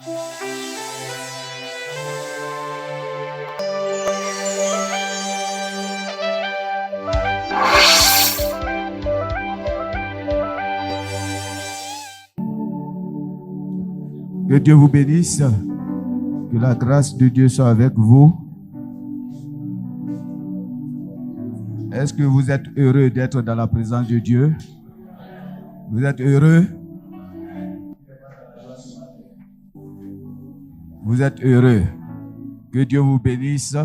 Que Dieu vous bénisse. Que la grâce de Dieu soit avec vous. Est-ce que vous êtes heureux d'être dans la présence de Dieu? Vous êtes heureux? Vous êtes heureux. Que Dieu vous bénisse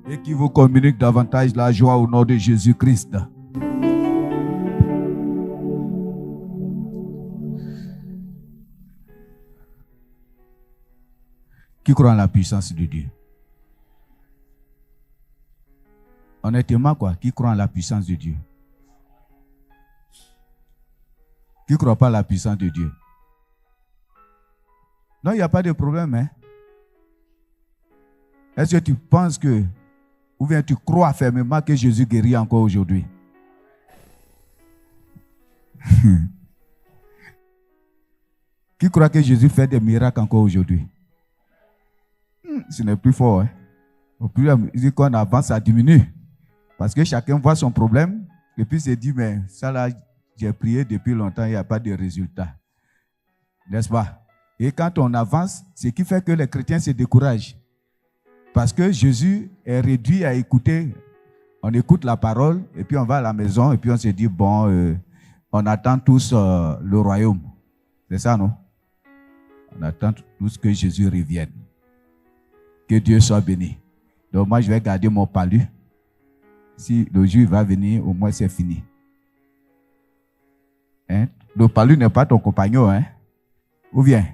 et qu'il vous communique davantage la joie au nom de Jésus-Christ. Qui croit en la puissance de Dieu? Honnêtement, quoi? Qui croit en la puissance de Dieu? Qui ne croit pas à la puissance de Dieu? Non, il n'y a pas de problème, hein? Est-ce que tu penses que, ou bien tu crois fermement que Jésus guérit encore aujourd'hui? Qui croit que Jésus fait des miracles encore aujourd'hui? Ce n'est plus fort. Hein? Au plus qu'on avance, ça diminue. Parce que chacun voit son problème et puis se dit, mais ça là, j'ai prié depuis longtemps, il n'y a pas de résultat. N'est-ce pas? Et quand on avance, ce qui fait que les chrétiens se découragent. Parce que Jésus est réduit à écouter. On écoute la parole et puis on va à la maison et puis on se dit, bon, on attend tous le royaume. C'est ça, non? On attend tous que Jésus revienne. Que Dieu soit béni. Donc moi, je vais garder mon palu. Si le jour va venir, au moins c'est fini. Hein? Le palu n'est pas ton compagnon. Hein? Ou bien,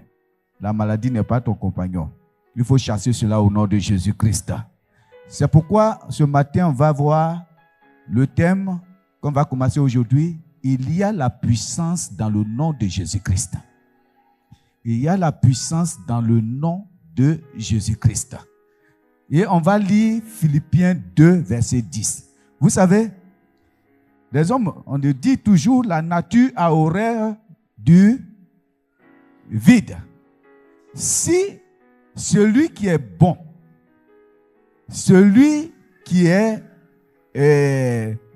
la maladie n'est pas ton compagnon. Il faut chasser cela au nom de Jésus-Christ. C'est pourquoi ce matin, on va voir le thème qu'on va commencer aujourd'hui. Il y a la puissance dans le nom de Jésus-Christ. Il y a la puissance dans le nom de Jésus-Christ. Et on va lire Philippiens 2, verset 10. Vous savez, les hommes, on dit toujours la nature a horreur du vide. Si celui qui est bon, celui qui est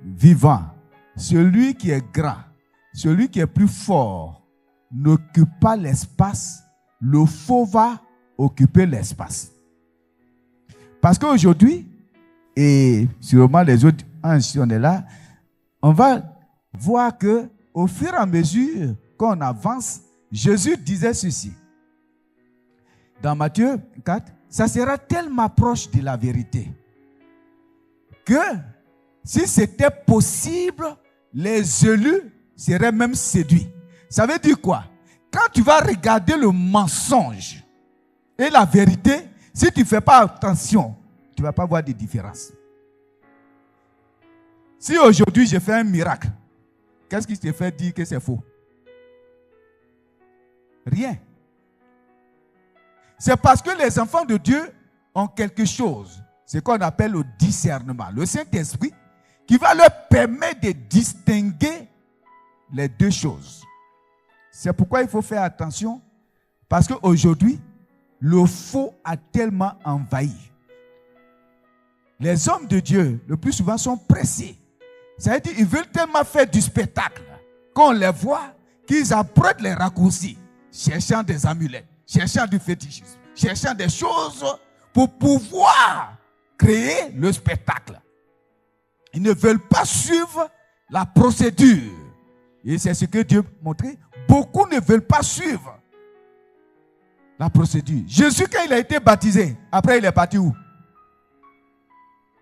vivant, celui qui est grand, celui qui est plus fort, n'occupe pas l'espace, le faux va occuper l'espace. Parce qu'aujourd'hui, et sûrement les autres, si on est là, on va voir que au fur et à mesure qu'on avance, Jésus disait ceci. Dans Matthieu 4, ça sera tellement proche de la vérité que si c'était possible, les élus seraient même séduits. Ça veut dire quoi? Quand tu vas regarder le mensonge et la vérité, si tu ne fais pas attention, tu ne vas pas voir de différence. Si aujourd'hui je fais un miracle, qu'est-ce qui te fait dire que c'est faux? Rien. C'est parce que les enfants de Dieu ont quelque chose, ce qu'on appelle le discernement. Le Saint-Esprit qui va leur permettre de distinguer les deux choses. C'est pourquoi il faut faire attention, parce qu'aujourd'hui, le faux a tellement envahi. Les hommes de Dieu, le plus souvent, sont pressés. Ça veut dire qu'ils veulent tellement faire du spectacle qu'on les voit, qu'ils apprennent les raccourcis, cherchant des amulettes, cherchant du fétichisme, cherchant des choses pour pouvoir créer le spectacle. Ils ne veulent pas suivre la procédure. Et c'est ce que Dieu montrait. Beaucoup ne veulent pas suivre la procédure. Jésus, quand il a été baptisé, après il est parti où?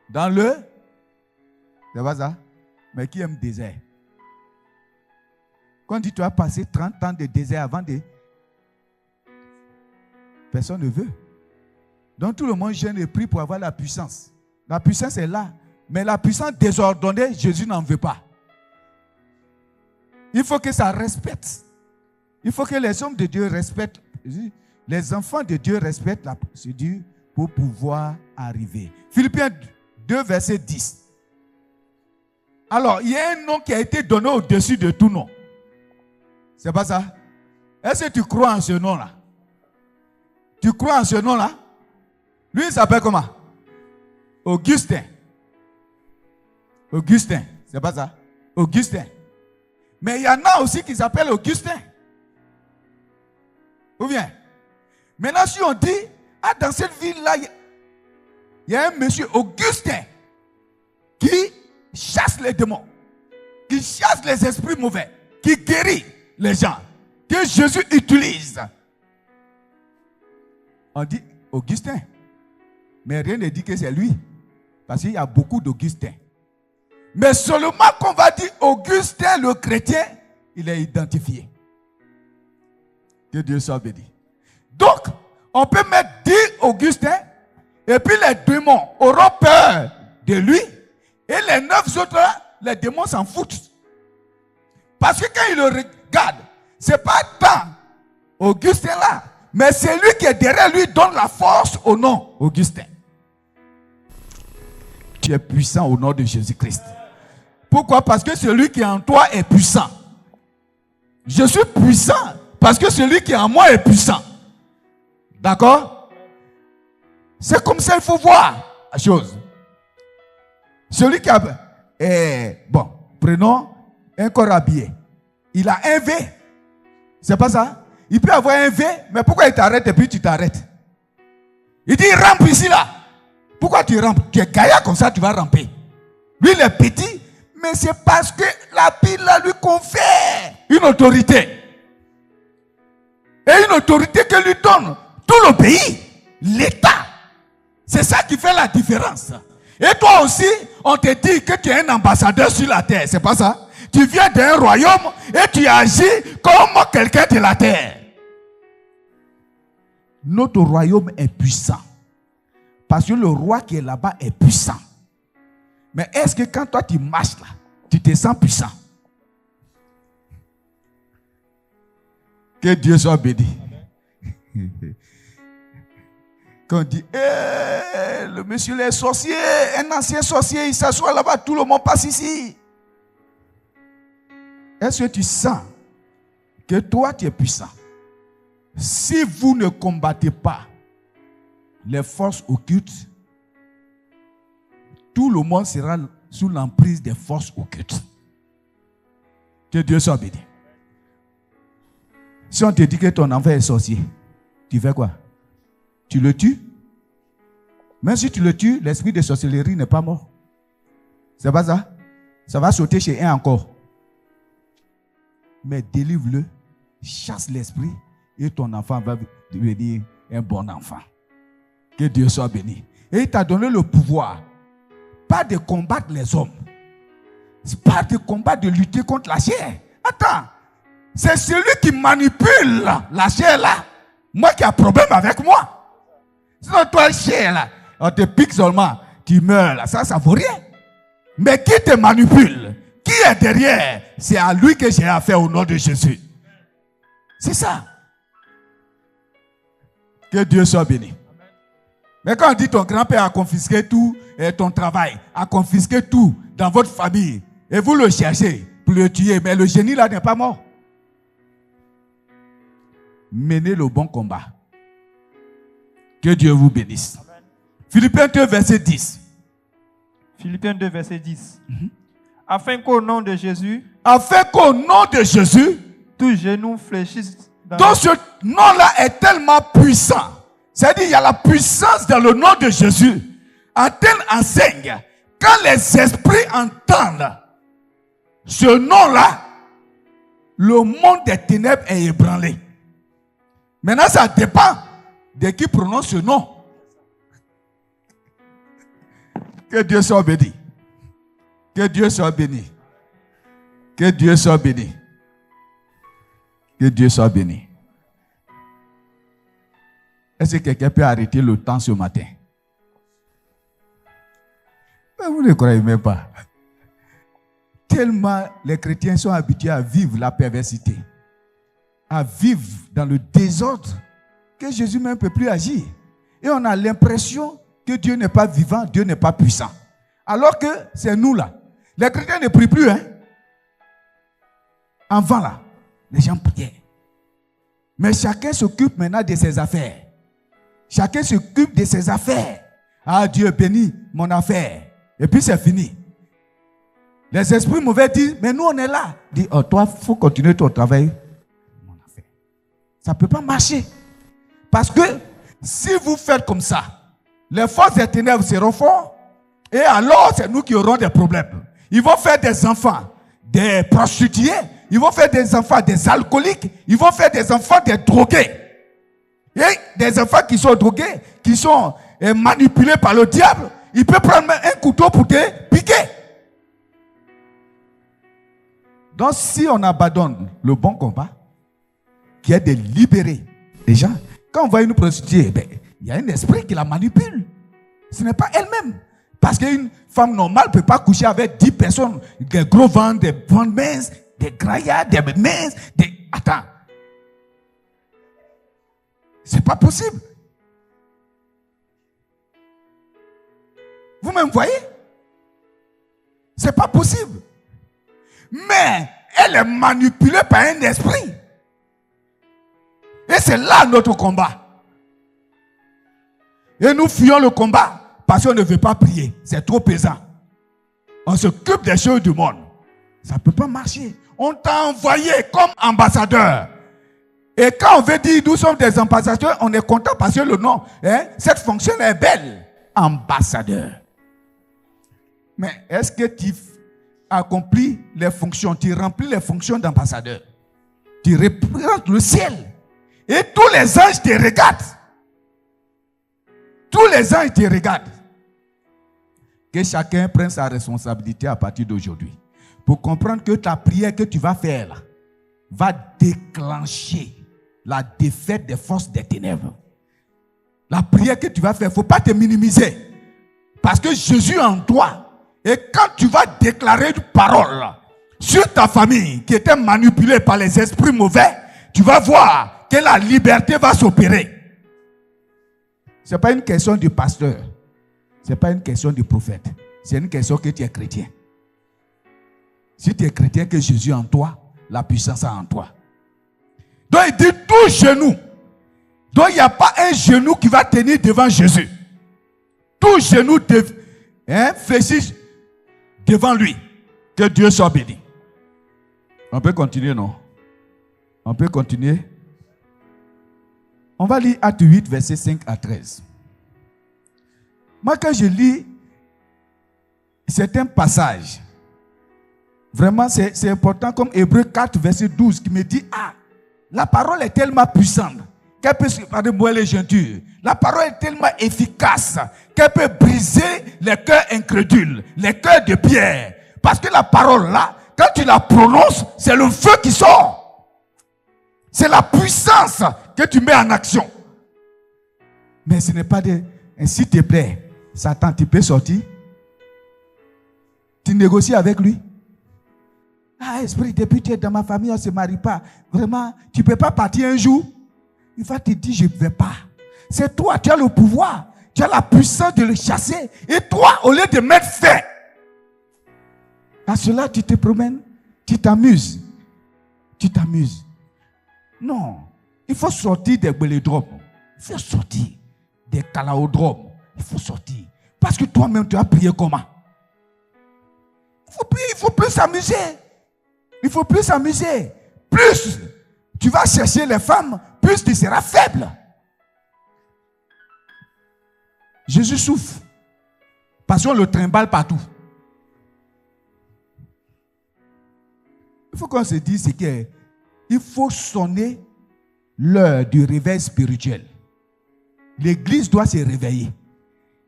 Dans le... C'est pas ça? Mais qui aime le désert? Quand on dit tu as passé 30 ans de désert avant de... Personne ne veut. Donc tout le monde gêne et prie pour avoir la puissance. La puissance est là. Mais la puissance désordonnée, Jésus n'en veut pas. Il faut que ça respecte. Il faut que les hommes de Dieu respectent, les enfants de Dieu respectent la procédure pour pouvoir arriver. Philippiens 2, verset 10. Alors, il y a un nom qui a été donné au-dessus de tout nom. C'est pas ça? Est-ce que tu crois en ce nom-là? Tu crois en ce nom-là? Lui, il s'appelle comment? Augustin. Augustin, c'est pas ça? Augustin. Mais il y en a aussi qui s'appellent Augustin. Ou bien? Maintenant, si on dit, ah, dans cette ville-là, il y a un monsieur Augustin qui chasse les démons, qui chasse les esprits mauvais, qui guérit les gens, que Jésus utilise. On dit Augustin. Mais rien ne dit que c'est lui. Parce qu'il y a beaucoup d'Augustins. Mais seulement qu'on va dire Augustin le chrétien, il est identifié. Que Dieu soit béni. Donc, on peut mettre 10 Augustins, et puis les démons auront peur de lui, et les 9 autres là, les démons s'en foutent. Parce que quand ils le regardent, ce n'est pas tant Augustin là, mais c'est lui qui est derrière lui donne la force au nom Augustin. Tu es puissant au nom de Jésus-Christ. Pourquoi? Parce que celui qui est en toi est puissant. Je suis puissant parce que celui qui est en moi est puissant. D'accord? C'est comme ça il faut voir la chose. Celui qui a... bon, prenons un corps habillé. Il a un V. C'est pas ça? Il peut avoir un V, mais pourquoi il t'arrête et puis tu t'arrêtes? Il dit rampe ici là. Pourquoi tu rampes? Tu es gaillard comme ça, tu vas ramper. Lui il est petit, mais c'est parce que la Bible lui confère une autorité. Et une autorité que lui donne tout le pays, l'État. C'est ça qui fait la différence. Et toi aussi, on te dit que tu es un ambassadeur sur la terre. C'est pas ça? Tu viens d'un royaume et tu agis comme quelqu'un de la terre. Notre royaume est puissant. Parce que le roi qui est là-bas est puissant. Mais est-ce que quand toi tu marches là, tu te sens puissant? Que Dieu soit béni. Quand on dit, le monsieur est sorcier, un ancien sorcier, il s'assoit là-bas, tout le monde passe ici. Est-ce que tu sens que toi tu es puissant? Si vous ne combattez pas les forces occultes, tout le monde sera sous l'emprise des forces occultes. Que Dieu soit béni. Si on te dit que ton enfant est sorcier, tu fais quoi? Tu le tues? Même si tu le tues, l'esprit de sorcellerie n'est pas mort. C'est pas ça? Ça va sauter chez un encore. Mais délivre-le, chasse l'esprit et ton enfant va devenir un bon enfant. Que Dieu soit béni. Et il t'a donné le pouvoir, pas de combattre les hommes, pas de combattre, de lutter contre la chair. Attends, c'est celui qui manipule la chair là. Moi qui ai un problème avec moi. Sinon toi, chair là, on te pique seulement, tu meurs là, ça vaut rien. Mais qui te manipule, qui est derrière, c'est à lui que j'ai affaire au nom de Jésus. C'est ça. Que Dieu soit béni. Mais quand on dit ton grand-père a confisqué tout, et ton travail, a confisqué tout dans votre famille, et vous le cherchez pour le tuer, mais le génie là n'est pas mort. Menez le bon combat. Que Dieu vous bénisse. Amen. Philippiens 2, verset 10. Philippiens 2, verset 10. Afin qu'au nom de Jésus, tout genou fléchisse. Donc ce nom-là est tellement puissant. C'est-à-dire il y a la puissance dans le nom de Jésus. Antenne enseigne. Quand les esprits entendent ce nom-là, le monde des ténèbres est ébranlé. Maintenant, ça dépend de qui prononce ce nom. Que Dieu soit béni. Que Dieu soit béni. Que Dieu soit béni. Que Dieu soit béni. Est-ce que quelqu'un peut arrêter le temps ce matin? Mais vous ne croyez même pas. Tellement les chrétiens sont habitués à vivre la perversité, à vivre dans le désordre, que Jésus même ne peut plus agir. Et on a l'impression que Dieu n'est pas vivant, Dieu n'est pas puissant. Alors que c'est nous là. Les chrétiens ne prient plus. Avant là, les gens priaient. Mais chacun s'occupe maintenant de ses affaires. Chacun s'occupe de ses affaires. Ah, Dieu bénit mon affaire. Et puis c'est fini. Les esprits mauvais disent, mais nous on est là. Dis, oh, toi, il faut continuer ton travail. Mon affaire. Ça ne peut pas marcher. Parce que si vous faites comme ça, les forces des ténèbres seront fortes. Et alors, c'est nous qui aurons des problèmes. Ils vont faire des enfants, des prostituées. Ils vont faire des enfants, des alcooliques. Ils vont faire des enfants, des drogués. Et des enfants qui sont drogués, qui sont manipulés par le diable. Il peut prendre un couteau pour te piquer. Donc, si on abandonne le bon combat, qui est de libérer les gens, quand on voit une prostituée, il y a un esprit qui la manipule. Ce n'est pas elle-même. Parce qu'une femme normale ne peut pas coucher avec 10 personnes, des gros ventres, des bonnes mains, des graillards, des mains, des... Attends. C'est pas possible. Vous me voyez? C'est pas possible. Mais elle est manipulée par un esprit. Et c'est là notre combat. Et nous fuyons le combat parce qu'on ne veut pas prier. C'est trop pesant. On s'occupe des choses du monde. Ça ne peut pas marcher. On t'a envoyé comme ambassadeur. Et quand on veut dire nous sommes des ambassadeurs, on est content parce que le nom, cette fonction est belle. Ambassadeur. Mais est-ce que tu accomplis les fonctions, tu remplis les fonctions d'ambassadeur? Tu représentes le ciel. Et tous les anges te regardent. Tous les anges te regardent. Que chacun prenne sa responsabilité à partir d'aujourd'hui. Pour comprendre que ta prière que tu vas faire là, va déclencher la défaite des forces des ténèbres. La prière que tu vas faire, il ne faut pas te minimiser. Parce que Jésus est en toi. Et quand tu vas déclarer une parole sur ta famille qui était manipulée par les esprits mauvais, tu vas voir que la liberté va s'opérer. Ce n'est pas une question du pasteur. Ce n'est pas une question du prophète. C'est une question que tu es chrétien. Si tu es chrétien, que Jésus est en toi, la puissance est en toi. Donc il dit tout genou. Donc il n'y a pas un genou qui va tenir devant Jésus. Tout genou fléchit devant lui. Que Dieu soit béni. On peut continuer, non? On peut continuer. On va lire Acte 8, versets 5 à 13. Moi, quand je lis certains passages, vraiment, c'est important, comme Hébreux 4, verset 12, qui me dit, ah, la parole est tellement puissante qu'elle peut séparer moi les jointures. La parole est tellement efficace qu'elle peut briser les cœurs incrédules, les cœurs de pierre. Parce que la parole là, quand tu la prononces, c'est le feu qui sort. C'est la puissance que tu mets en action. Mais ce n'est pas de... S'il te plaît, Satan, tu peux sortir. Tu négocies avec lui. Ah, esprit, depuis que tu es dans ma famille, on ne se marie pas. Vraiment, tu ne peux pas partir un jour. Il va te dire, je ne vais pas. C'est toi, tu as le pouvoir. Tu as la puissance de le chasser. Et toi, au lieu de mettre fin à cela, tu te promènes, tu t'amuses. Tu t'amuses. Non. Il faut sortir des bellédromes. Il faut sortir des calaodromes. Il faut sortir. Parce que toi-même, tu as prié comment? Il faut prier, il faut plus s'amuser. Il faut plus s'amuser. Plus tu vas chercher les femmes, plus tu seras faible. Jésus souffre. Parce qu'on le trimballe partout. Il faut qu'on se dise ce qu'il faut sonner l'heure du réveil spirituel. L'église doit se réveiller.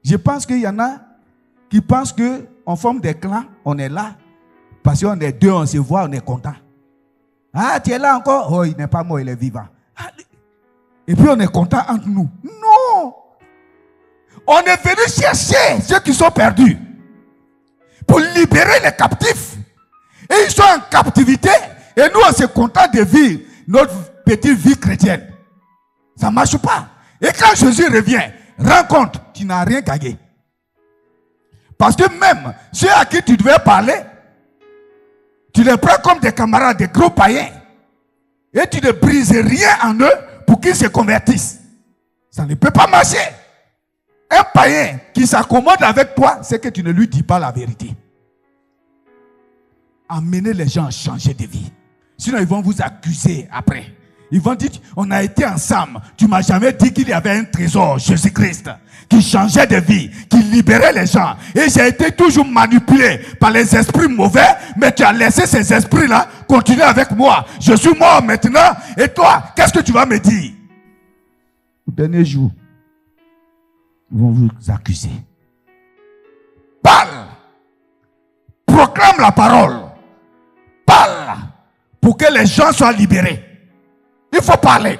Je pense qu'il y en a qui pensent qu'on forme des clans, on est là. Parce qu'on est deux, on se voit, on est content. Ah, tu es là encore? Oh, il n'est pas mort, il est vivant. Et puis on est content entre nous. Non! On est venu chercher ceux qui sont perdus. Pour libérer les captifs. Et ils sont en captivité. Et nous, on se contente de vivre notre petite vie chrétienne. Ça ne marche pas. Et quand Jésus revient, rends compte, tu n'as rien gagné. Parce que même ceux à qui tu devais parler, tu les prends comme des camarades, des gros païens. Et tu ne brises rien en eux pour qu'ils se convertissent. Ça ne peut pas marcher. Un païen qui s'accommode avec toi, c'est que tu ne lui dis pas la vérité. Amenez les gens à changer de vie. Sinon, ils vont vous accuser après. Ils vont dire, on a été ensemble. Tu m'as jamais dit qu'il y avait un trésor, Jésus-Christ, qui changeait de vie, qui libérait les gens. Et j'ai été toujours manipulé par les esprits mauvais, mais tu as laissé ces esprits-là continuer avec moi. Je suis mort maintenant. Et toi, qu'est-ce que tu vas me dire? Au dernier jour, ils vont vous accuser. Parle. Proclame la parole. Parle pour que les gens soient libérés. Il faut parler.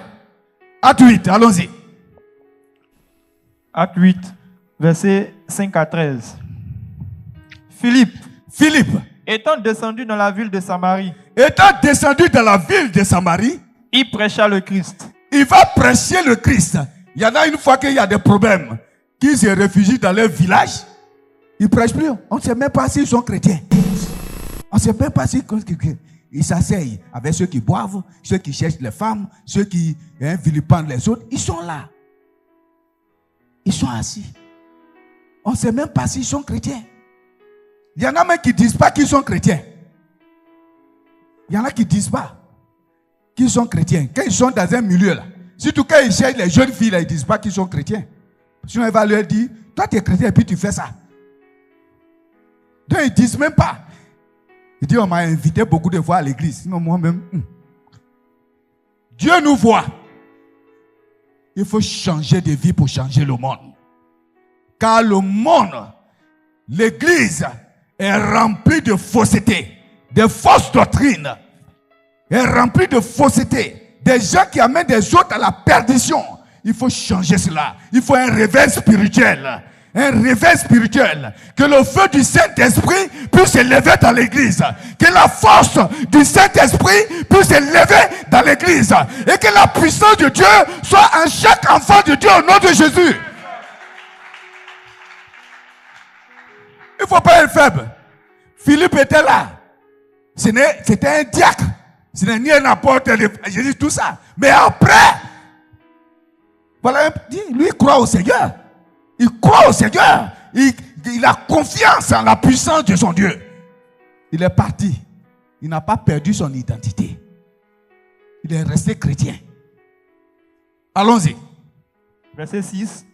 Acte 8, allons-y. Acte 8, versets 5 à 13. Philippe, étant descendu dans la ville de Samarie, il prêcha le Christ. Il va prêcher le Christ. Il y en a une fois qu'il y a des problèmes, qu'ils se réfugient dans leur village, ils ne prêchent plus. On ne sait même pas s'ils sont chrétiens. On ne sait même pas s'ils sont chrétiens. Ils s'asseyent avec ceux qui boivent, ceux qui cherchent les femmes, ceux qui vilipendent les autres. Ils sont là. Ils sont assis. On ne sait même pas s'ils sont chrétiens. Il y en a même qui ne disent pas qu'ils sont chrétiens. Il y en a qui ne disent pas qu'ils sont chrétiens. Quand ils sont dans un milieu là, surtout quand ils cherchent les jeunes filles là, ils ne disent pas qu'ils sont chrétiens. Sinon il va leur dire, toi tu es chrétien et puis tu fais ça. Donc ils ne disent même pas. Il dit, on m'a invité beaucoup de fois à l'église. Sinon moi-même. Dieu nous voit. Il faut changer de vie pour changer le monde. Car le monde, l'église est remplie de fausseté, de fausses doctrines, est remplie de fausseté, des gens qui amènent des autres à la perdition. Il faut changer cela. Il faut un réveil spirituel. Un réveil spirituel. Que le feu du Saint-Esprit puisse s'élever dans l'église. Que la force du Saint-Esprit puisse s'élever dans l'église. Et que la puissance de Dieu soit en chaque enfant de Dieu au nom de Jésus. Il ne faut pas être faible. Philippe était là. C'était un diacre. Ce n'est ni un apôtre de Jésus, tout ça. Mais après, voilà, lui il croit au Seigneur. Il croit au Seigneur. Il a confiance en la puissance de son Dieu. Il est parti. Il n'a pas perdu son identité. Il est resté chrétien. Allons-y. Verset 6.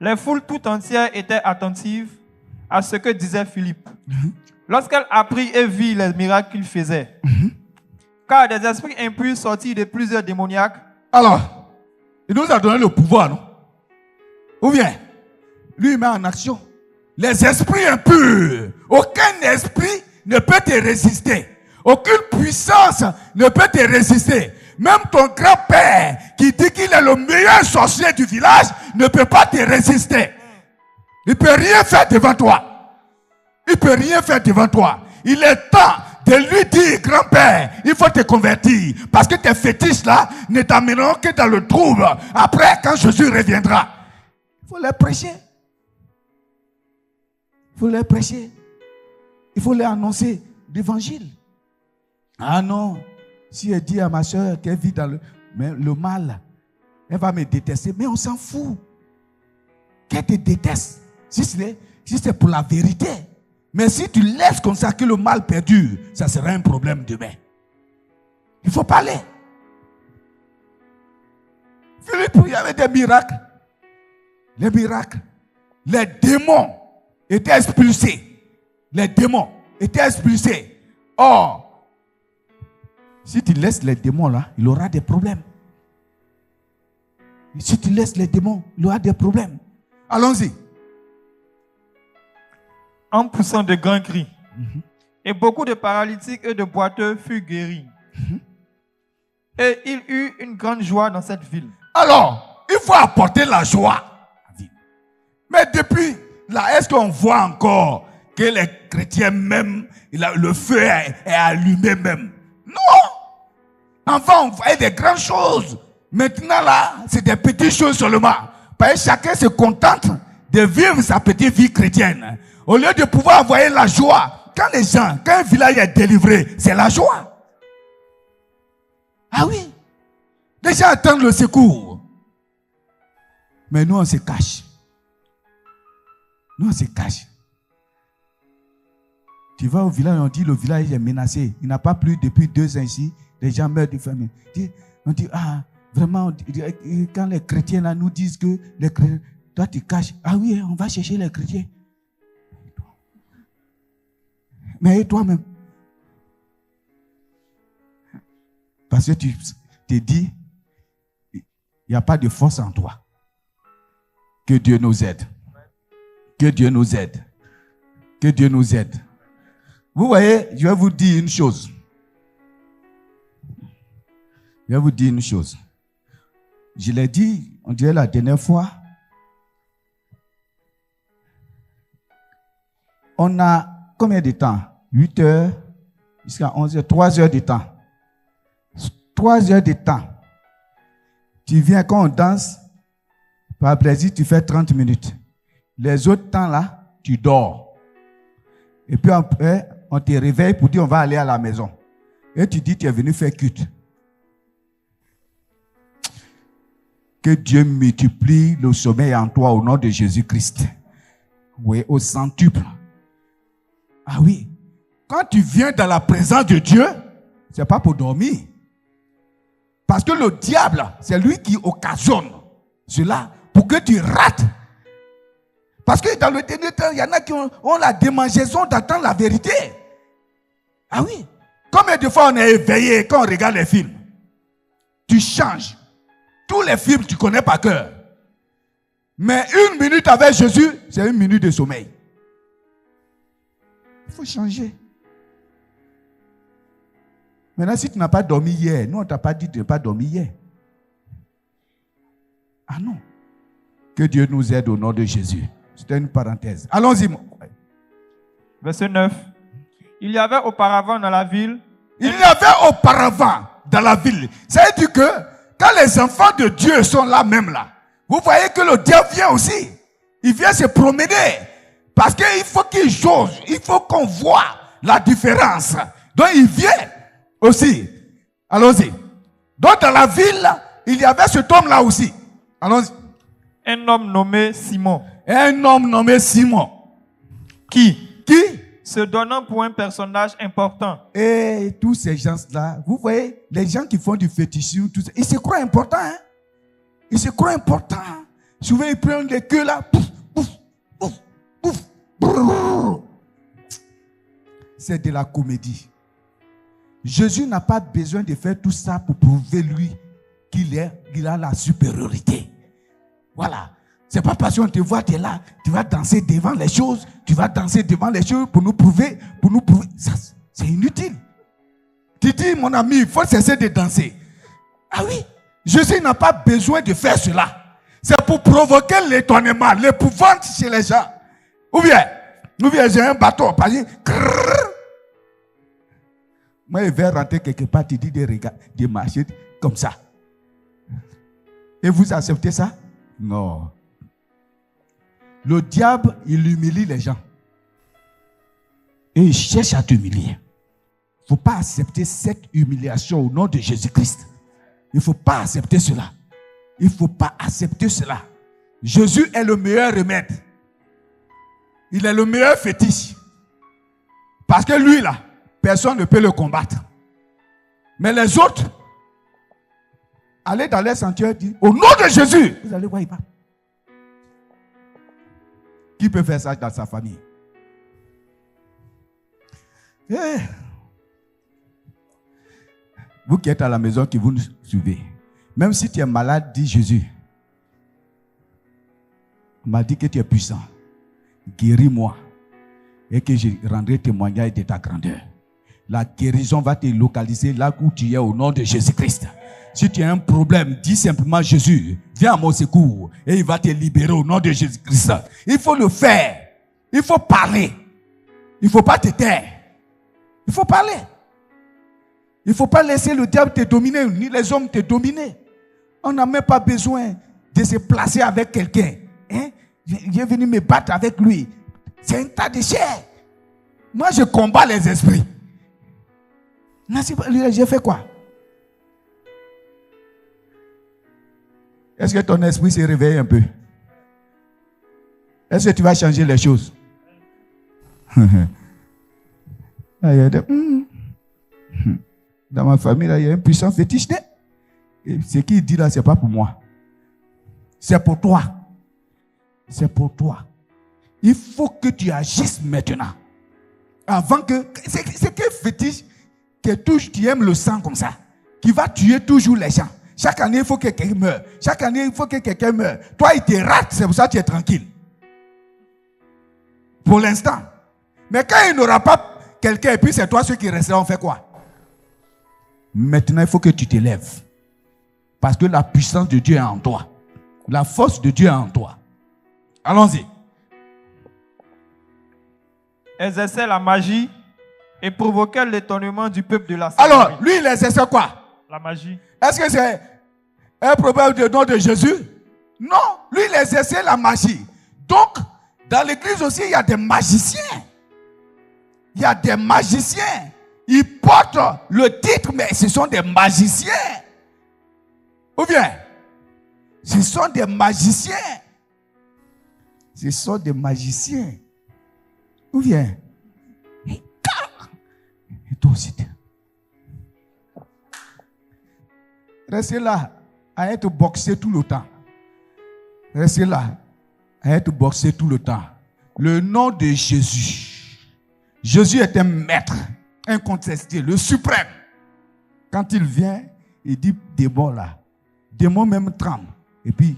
Les foules tout entières étaient attentives à ce que disait Philippe. Lorsqu'elle apprit et vit les miracles qu'il faisait. Car des esprits impurs sortis de plusieurs démoniaques. Alors, il nous a donné le pouvoir, non? Ou bien, lui, il met en action. Les esprits impurs. Aucun esprit ne peut te résister. Aucune puissance ne peut te résister. Même ton grand-père qui dit qu'il est le meilleur sorcier du village ne peut pas te résister. Il ne peut rien faire devant toi. Il ne peut rien faire devant toi. Il est temps de lui dire, grand-père, il faut te convertir. Parce que tes fétiches là ne t'amèneront que dans le trouble. Après, quand Jésus reviendra. Il faut les prêcher. Il faut les prêcher. Il faut leur annoncer l'évangile. Ah non. Si elle dit à ma soeur qu'elle vit dans le mal, elle va me détester. Mais on s'en fout. Qu'elle te déteste. Si c'est pour la vérité. Mais si tu laisses comme ça que le mal perdure, ça sera un problème demain. Il faut parler. Philippe, il y avait des miracles. Les miracles. Les démons étaient expulsés. Les démons étaient expulsés. Or, si tu laisses les démons là, il aura des problèmes. Si tu laisses les démons, il aura des problèmes. Allons-y. En poussant de grands cris. Et beaucoup de paralytiques et de boiteux furent guéris. Et il eut une grande joie dans cette ville. Alors, il faut apporter la joie. Mais depuis là, est-ce qu'on voit encore que les chrétiens même, le feu est allumé même? Non. Avant, on voyait des grandes choses. Maintenant là, c'est des petites choses seulement. Parce que chacun se contente de vivre sa petite vie chrétienne. Au lieu de pouvoir envoyer la joie, quand un village est délivré, c'est la joie. Ah oui. Les gens attendent le secours. Mais nous, on se cache. Nous, on se cache. Tu vas au village, on dit le village est menacé. Il n'a pas plu depuis 2 ans ici. Les gens meurent de famine. On dit, ah, vraiment, quand les chrétiens là, nous disent que les chrétiens, toi tu caches. Ah oui, on va chercher les chrétiens. Mais toi-même. Parce que tu te dis, il n'y a pas de force en toi. Que Dieu nous aide. Que Dieu nous aide. Que Dieu nous aide. Vous voyez, je vais vous dire une chose. Je vais vous dire une chose. Je l'ai dit, on dirait la dernière fois. On a combien de temps? 8 heures jusqu'à 11 heures, 3 heures de temps. 3 heures de temps. Tu viens quand on danse, par plaisir, tu fais 30 minutes. Les autres temps là, tu dors. Et puis après, on te réveille pour dire on va aller à la maison. Et tu dis tu es venu faire culte. Que Dieu multiplie le sommeil en toi au nom de Jésus-Christ. Oui, au centuple. Ah oui. Quand tu viens dans la présence de Dieu, ce n'est pas pour dormir. Parce que le diable, c'est lui qui occasionne cela pour que tu rates. Parce que dans le dernier temps, il y en a qui ont la démangeaison d'entendre la vérité. Ah oui. Combien de fois on est éveillé quand on regarde les films? Tu changes. Tous les films, tu connais par cœur. Mais 1 minute avec Jésus, c'est 1 minute de sommeil. Il faut changer. Maintenant, si tu n'as pas dormi hier, nous, on ne t'a pas dit de ne pas dormir hier. Ah non. Que Dieu nous aide au nom de Jésus. C'était une parenthèse. Allons-y. Verset 9. Il y avait auparavant dans la ville. Ça veut dire que quand les enfants de Dieu sont là même là, vous voyez que le diable vient aussi. Il vient se promener. Parce qu'il faut qu'il jauge. Il faut qu'on voit la différence. Donc il vient aussi. Allons-y. Donc dans la ville, il y avait cet homme là aussi. Allons-y. Un homme nommé Simon. Qui se donnant pour un personnage important. Et tous ces gens-là, vous voyez, les gens qui font du fétichisme, tout ça, ils se croient importants. Hein? Ils se croient importants. Souvent, ils prennent des queues là. Pouf, pouf, pouf, pouf, brrr. C'est de la comédie. Jésus n'a pas besoin de faire tout ça pour prouver lui qu'il a la supériorité. Voilà. C'est pas parce qu'on te voit, tu es là, tu vas danser devant les choses, pour nous prouver. Ça, c'est inutile. Tu dis, mon ami, il faut cesser de danser. Ah oui, Jésus n'a pas besoin de faire cela. C'est pour provoquer l'étonnement, l'épouvante chez les gens. Ou bien j'ai un bateau, par exemple, moi, je vais rentrer quelque part, tu dis de marcher comme ça. Et vous acceptez ça? Non. Le diable, il humilie les gens. Et il cherche à t'humilier. Il ne faut pas accepter cette humiliation au nom de Jésus-Christ. Il ne faut pas accepter cela. Il ne faut pas accepter cela. Jésus est le meilleur remède. Il est le meilleur fétiche. Parce que lui, là, personne ne peut le combattre. Mais les autres, allez dans les sanctuaires, dire, au nom de Jésus, vous allez voir, il va. Qui peut faire ça dans sa famille? Vous qui êtes à la maison, qui vous nous suivez, même si tu es malade, dis Jésus. On m'a dit que tu es puissant. Guéris-moi et que je rendrai témoignage de ta grandeur. La guérison va te localiser là où tu es au nom de Jésus-Christ. Si tu as un problème, dis simplement Jésus, viens à mon secours et il va te libérer au nom de Jésus-Christ. Il faut le faire. Il faut parler. Il ne faut pas te taire. Il faut parler. Il ne faut pas laisser le diable te dominer, ni les hommes te dominer. On n'a même pas besoin de se placer avec quelqu'un. Hein? J'ai venu me battre avec lui. C'est un tas de chair. Moi, je combats les esprits. J'ai fait quoi? Est-ce que ton esprit s'est réveillé un peu? Est-ce que tu vas changer les choses? Dans ma famille, là, il y a un puissant fétiche. Et ce qu'il dit là, ce n'est pas pour moi. C'est pour toi. C'est pour toi. Il faut que tu agisses maintenant. Avant que... C'est quel fétiche qui aime le sang comme ça, qui va tuer toujours les gens. Chaque année, il faut que quelqu'un meure. Chaque année, il faut que quelqu'un meure. Toi, il te rate, c'est pour ça que tu es tranquille. Pour l'instant. Mais quand il n'aura pas quelqu'un, et puis c'est toi ceux qui resteront, on fait quoi? Maintenant, il faut que tu te lèves. Parce que la puissance de Dieu est en toi. La force de Dieu est en toi. Allons-y. Exerçait la magie et provoquait l'étonnement du peuple de la Samarie. Alors, lui, il exerçait quoi? La magie. Est-ce que c'est un problème de nom de Jésus? Non, lui, il exerçait la magie. Donc, dans l'église aussi, il y a des magiciens. Il y a des magiciens. Ils portent le titre, mais ce sont des magiciens. Ou bien, ce sont des magiciens. Ce sont des magiciens. Ou bien, et toi aussi. Restez là à être boxé tout le temps. Restez là à être boxé tout le temps. Le nom de Jésus. Jésus est un maître incontesté, le suprême. Quand il vient, il dit démon là. Démon même tremble. Et puis,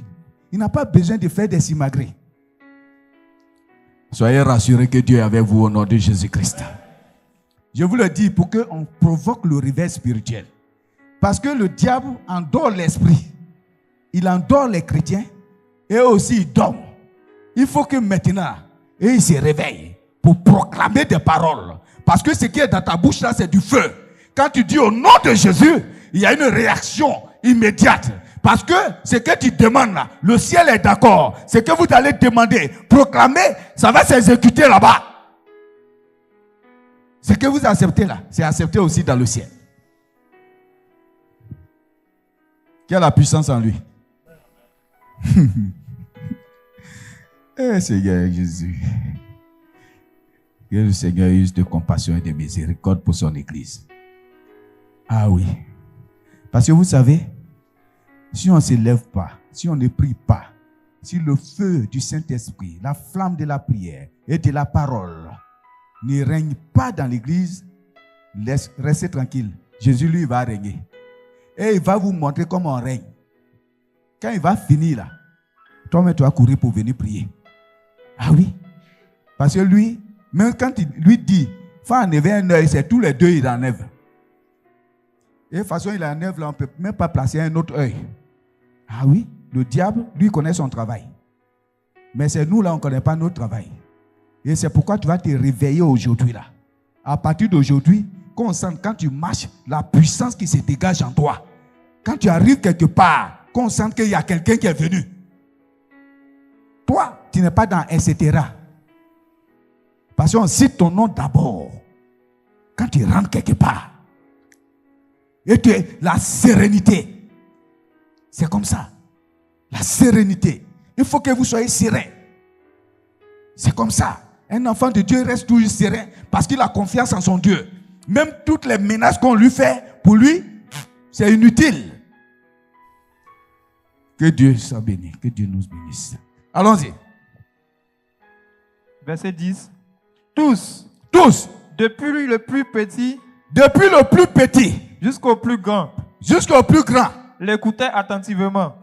il n'a pas besoin de faire des simagrées. Soyez rassurés que Dieu est avec vous au nom de Jésus-Christ. Je vous le dis pour qu'on provoque le réveil spirituel. Parce que le diable endort l'esprit. Il endort les chrétiens. Et aussi il dort. Il faut que maintenant, il se réveille pour proclamer des paroles. Parce que ce qui est dans ta bouche là, c'est du feu. Quand tu dis au nom de Jésus, il y a une réaction immédiate. Parce que ce que tu demandes là, le ciel est d'accord. Ce que vous allez demander, proclamer, ça va s'exécuter là-bas. Ce que vous acceptez là, c'est accepté aussi dans le ciel. Qui a la puissance en lui? Eh Seigneur Jésus. Que le Seigneur use de compassion et de miséricorde pour son église. Ah oui. Parce que vous savez, si on ne se lève pas, si on ne prie pas, si le feu du Saint-Esprit, la flamme de la prière et de la parole ne règne pas dans l'église, restez tranquille. Jésus, lui, va régner. Et il va vous montrer comment on règne. Quand il va finir là, toi-même tu vas courir pour venir prier. Ah oui. Parce que lui, même quand il lui dit, il faut enlever un œil, c'est tous les deux il enlève. Et de toute façon, il enlève là, on ne peut même pas placer un autre œil. Ah oui, le diable, lui, connaît son travail. Mais c'est nous là, on ne connaît pas notre travail. Et c'est pourquoi tu vas te réveiller aujourd'hui là. À partir d'aujourd'hui, quand tu marches, la puissance qui se dégage en toi. Quand tu arrives quelque part, qu'on sente qu'il y a quelqu'un qui est venu. Toi, tu n'es pas dans etc. Parce qu'on cite ton nom d'abord. Quand tu rentres quelque part. Et tu es la sérénité. C'est comme ça. La sérénité. Il faut que vous soyez serein. C'est comme ça. Un enfant de Dieu reste toujours serein parce qu'il a confiance en son Dieu. Même toutes les menaces qu'on lui fait, pour lui, c'est inutile. Que Dieu soit béni. Que Dieu nous bénisse. Allons-y. Verset 10. Tous, depuis le plus petit, jusqu'au plus grand, l'écoutaient attentivement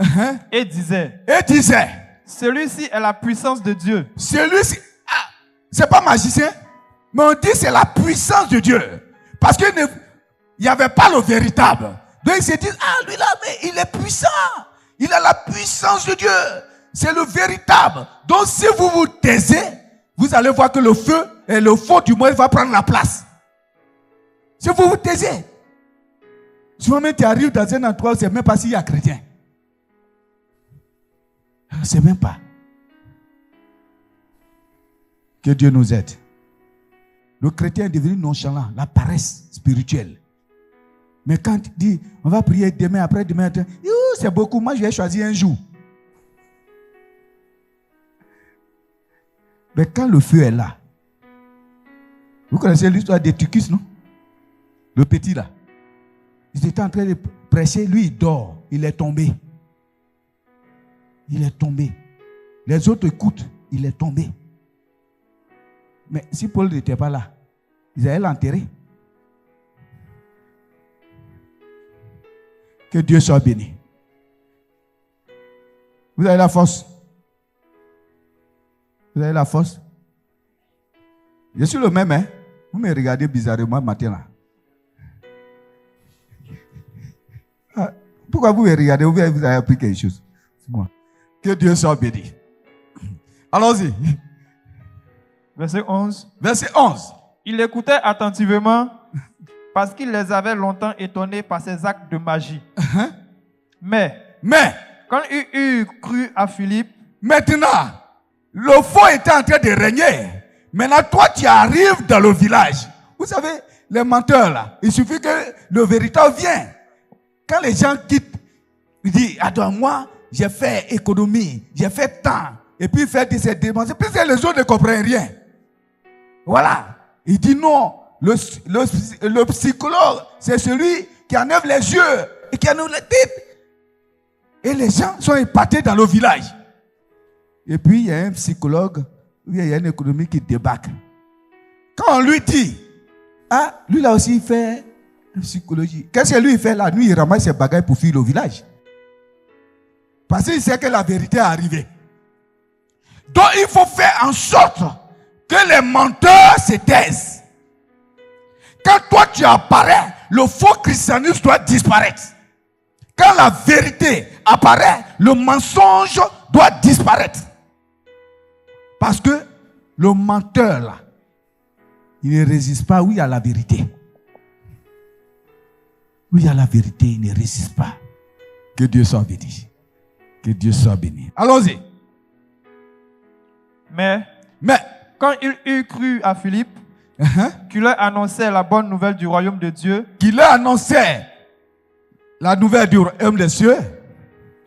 et disaient, celui-ci est la puissance de Dieu. Celui-ci, c'est pas magicien, mais on dit c'est la puissance de Dieu. Parce qu'il n'y avait pas le véritable. Donc ils se disent, lui là, mais il est puissant. Il a la puissance de Dieu. C'est le véritable. Donc si vous vous taisez, vous allez voir que le feu et le faux du moins va prendre la place. Si vous vous taisez. Souvent même tu arrives dans un endroit où c'est même pas s'il y a chrétien. C'est même pas. Que Dieu nous aide. Le chrétien est devenu nonchalant, la paresse spirituelle. Mais quand il dit, on va prier demain, après-demain, c'est beaucoup, moi je vais choisir un jour. Mais quand le feu est là, vous connaissez l'histoire d'Eutychus, non? Le petit là. Il était en train de prêcher, lui il dort, il est tombé. Il est tombé. Les autres écoutent, il est tombé. Mais si Paul n'était pas là, ils allaient l'enterrer. Que Dieu soit béni. Vous avez la force? Vous avez la force? Je suis le même, hein? Vous me regardez bizarrement matin là. Ah, pourquoi vous me regardez? Vous avez appris quelque chose. C'est moi. Que Dieu soit béni. Allons-y. Verset 11. Verset 11. Il écoutait attentivement parce qu'il les avait longtemps étonnés par ses actes de magie. Mais, quand il eut cru à Philippe, maintenant, le faux était en train de régner. Maintenant, toi, tu arrives dans le village. Vous savez, les menteurs là, il suffit que le véritable vienne. Quand les gens quittent, ils disent, attends, moi, j'ai fait économie, j'ai fait temps, et puis faire des dépenses. Puis les autres ne comprennent rien. Voilà. Il dit non, le psychologue, c'est celui qui enlève les yeux et qui enlève les têtes. Et les gens sont épatés dans le village. Et puis, il y a un psychologue, il y a une économie qui débarque. Quand on lui dit, ah, lui là aussi, il fait psychologie. Qu'est-ce que lui il fait là? Lui, il ramasse ses bagages pour fuir le village. Parce qu'il sait que la vérité est arrivée. Donc, il faut faire en sorte que les menteurs se taisent. Quand toi tu apparais, le faux christianisme doit disparaître. Quand la vérité apparaît, le mensonge doit disparaître. Parce que le menteur là, il ne résiste pas, oui, à la vérité. Oui, à la vérité, il ne résiste pas. Que Dieu soit béni. Que Dieu soit béni. Allons-y. Mais, quand il eut cru à Philippe, qui leur annonçait la bonne nouvelle du royaume de Dieu, qui leur annonçait la nouvelle du royaume des cieux,